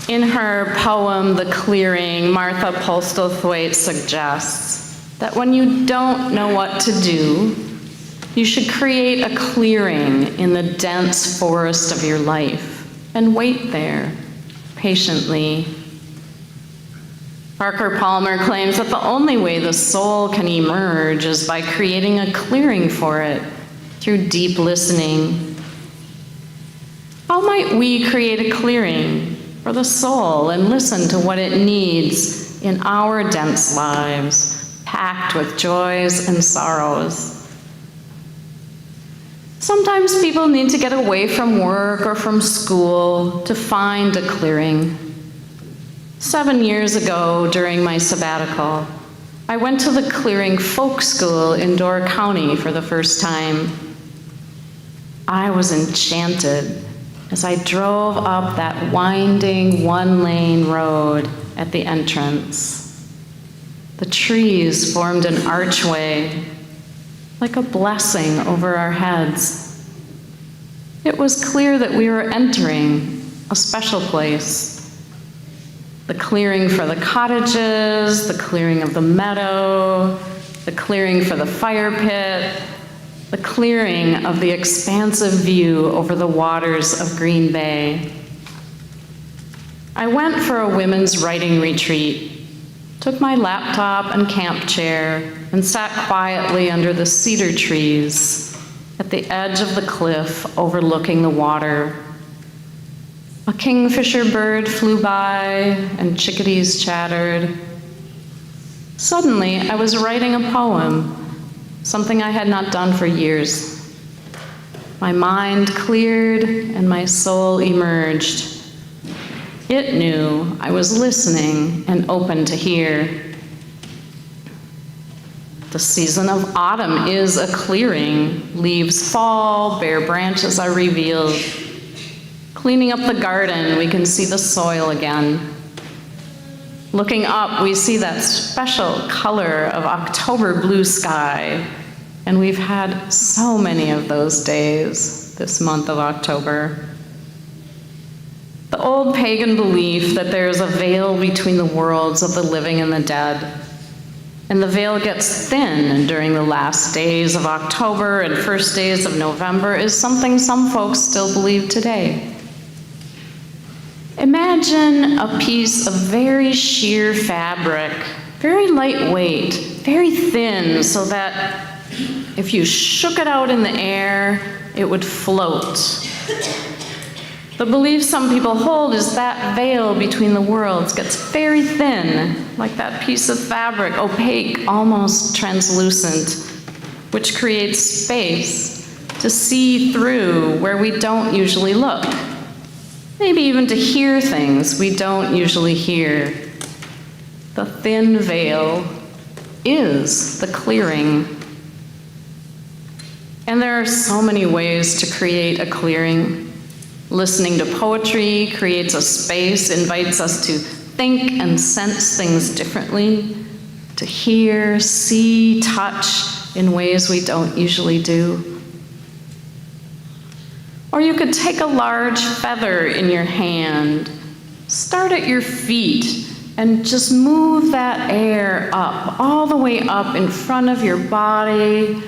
In her poem, The Clearing, Martha Postlethwaite suggests that when you don't know what to do, you should create a clearing in the dense forest of your life and wait there patiently. Parker Palmer claims that the only way the soul can emerge is by creating a clearing for it through deep listening. How might we create a clearing for the soul and listen to what it needs in our dense lives, packed with joys and sorrows? Sometimes people need to get away from work or from school to find a clearing. 7 years ago, during my sabbatical, I went to the Clearing Folk School in Door County for the first time. I was enchanted as I drove up that winding one-lane road at the entrance. The trees formed an archway, like a blessing over our heads. It was clear that we were entering a special place. The clearing for the cottages, the clearing of the meadow, the clearing for the fire pit, the clearing of the expansive view over the waters of Green Bay. I went for a women's writing retreat, took my laptop and camp chair, and sat quietly under the cedar trees at the edge of the cliff overlooking the water. A kingfisher bird flew by and chickadees chattered. Suddenly, I was writing a poem, something I had not done for years. My mind cleared and my soul emerged. It knew I was listening and open to hear. The season of autumn is a clearing. Leaves fall, bare branches are revealed. Cleaning up the garden, we can see the soil again. Looking up, we see that special color of October blue sky, and we've had so many of those days this month of October. The old pagan belief that there is a veil between the worlds of the living and the dead, and the veil gets thin during the last days of October and first days of November is something some folks still believe today. Imagine a piece of very sheer fabric, very lightweight, very thin, so that if you shook it out in the air, it would float. The belief some people hold is that veil between the worlds gets very thin, like that piece of fabric, opaque, almost translucent, which creates space to see through where we don't usually look. Maybe even to hear things we don't usually hear. The thin veil is the clearing. And there are so many ways to create a clearing. Listening to poetry creates a space, invites us to think and sense things differently, to hear, see, touch in ways we don't usually do. Or you could take a large feather in your hand, start at your feet, and just move that air up, all the way up in front of your body,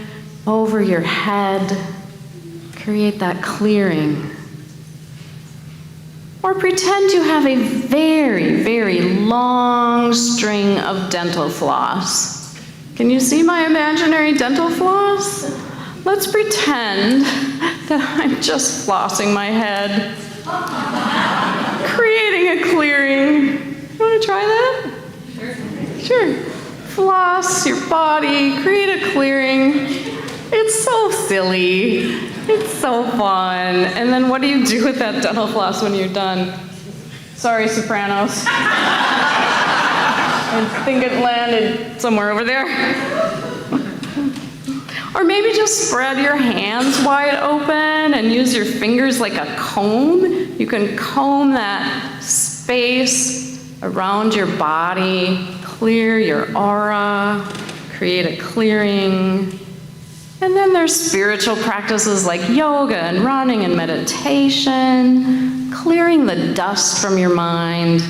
over your head. Create that clearing. Or pretend you have a very, very long string of dental floss. Can you see my imaginary dental floss? Let's pretend that I'm just flossing my head, creating a clearing. You want to try that? Sure. Floss your body, create a clearing. It's so silly. It's so fun. And then what do you do with that dental floss when you're done? Sorry, sopranos. I think it landed somewhere over there. Or maybe just spread your hands wide open and use your fingers like a comb. You can comb that space around your body, clear your aura, create a clearing. And then there's spiritual practices like yoga and running and meditation. clearing the dust from your mind,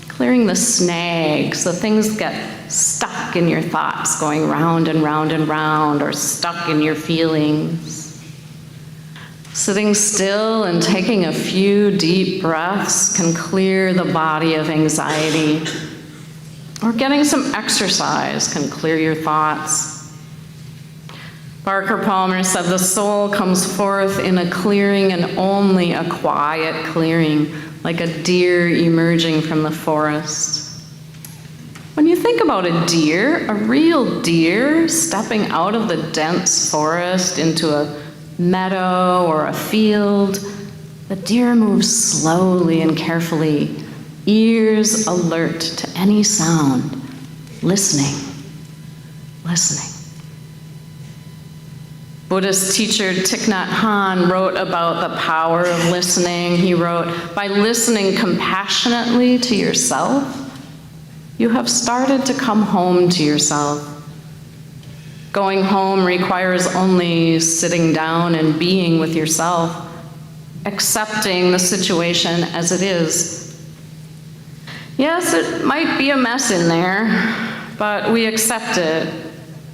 clearing the snags, the things get stuck in your thoughts, going round and round and round, or stuck in your feelings. Sitting still and taking a few deep breaths can clear the body of anxiety. Or getting some exercise can clear your thoughts. Barker Palmer said the soul comes forth in a clearing and only a quiet clearing, like a deer emerging from the forest. When you think about a deer, a real deer stepping out of the dense forest into a meadow or a field, the deer moves slowly and carefully, ears alert to any sound, listening. Buddhist teacher Thich Nhat Hanh wrote about the power of listening. He wrote, "By listening compassionately to yourself, you have started to come home to yourself. Going home requires only sitting down and being with yourself, accepting the situation as it is. Yes, it might be a mess in there, but we accept it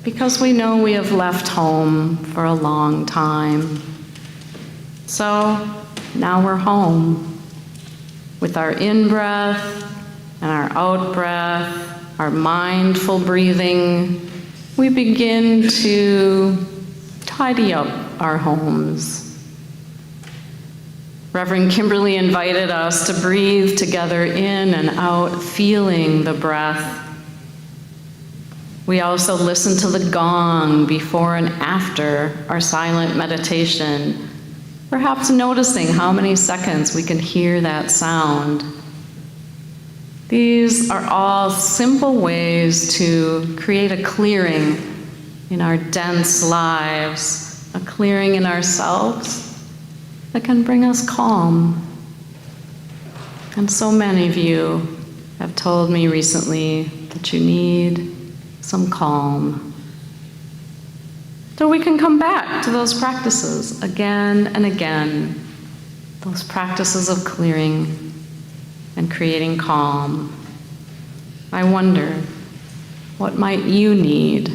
because we know we have left home for a long time. So now we're home with our in-breath and our out-breath, our mindful breathing. We begin to tidy up our homes." Reverend Kimberly invited us to breathe together in and out, feeling the breath. We also listen to the gong before and after our silent meditation, perhaps noticing how many seconds we can hear that sound. These are all simple ways to create a clearing in our dense lives, a clearing in ourselves that can bring us calm. And so many of you have told me recently that you need some calm. So we can come back to those practices again and again, those practices of clearing and creating calm. I wonder, what might you need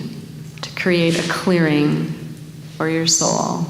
to create a clearing for your soul?